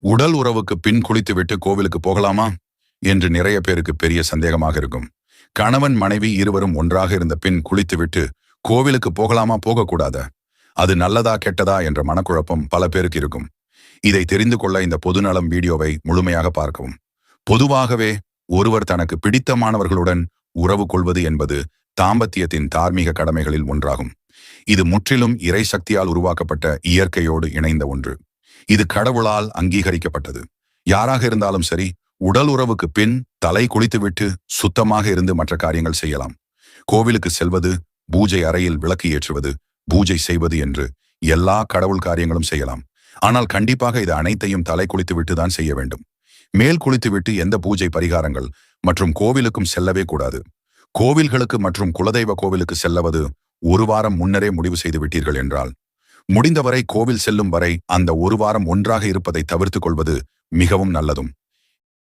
உடல் உறவுக்கு பின் குளித்துவிட்டு கோவிலுக்கு போகலாமா என்று நிறைய பேருக்கு பெரிய சந்தேகமாக இருக்கும். கணவன் மனைவி இருவரும் ஒன்றாக இருந்த பின் குளித்துவிட்டு கோவிலுக்கு போகலாமா போகக்கூடாதா, அது நல்லதா கெட்டதா என்ற மனக்குழப்பம் பல பேருக்கு இருக்கும். இதை தெரிந்து கொள்ள இந்த பொதுநலம் வீடியோவை முழுமையாக பார்க்கவும். பொதுவாகவே ஒருவர் தனக்கு பிடித்தமானவர்களுடன் உறவு கொள்வது என்பது தாம்பத்தியத்தின் தார்மீக கடமைகளில் ஒன்றாகும். இது முற்றிலும் இறை சக்தியால் உருவாக்கப்பட்ட இயற்கையோடு இணைந்த ஒன்று. இது கடவுளால் அங்கீகரிக்கப்பட்டது. யாராக இருந்தாலும் சரி, உடல் உறவுக்கு பின் தலை குளித்துவிட்டு சுத்தமாக இருந்து மற்ற காரியங்கள் செய்யலாம். கோவிலுக்கு செல்வது, பூஜை அறையில் விளக்கு ஏற்றுவது, பூஜை செய்வது என்று எல்லா கடவுள் காரியங்களும் செய்யலாம். ஆனால் கண்டிப்பாக இது அனைத்தையும் தலை குளித்துவிட்டு தான் செய்ய வேண்டும். மேல் குளித்துவிட்டு எந்த பூஜை பரிகாரங்கள் மற்றும் கோவிலுக்கும் செல்லவே கூடாது. கோவில்களுக்கு மற்றும் குலதெய்வ கோவிலுக்கு செல்லவது ஒரு வாரம் முன்னரே முடிவு செய்து விட்டீர்கள் என்றால், முடிந்தவரை கோவில் செல்லும் வரை அந்த ஒரு வாரம் ஒன்றாக இருப்பதை தவிர்த்து கொள்வது மிகவும் நல்லதும்.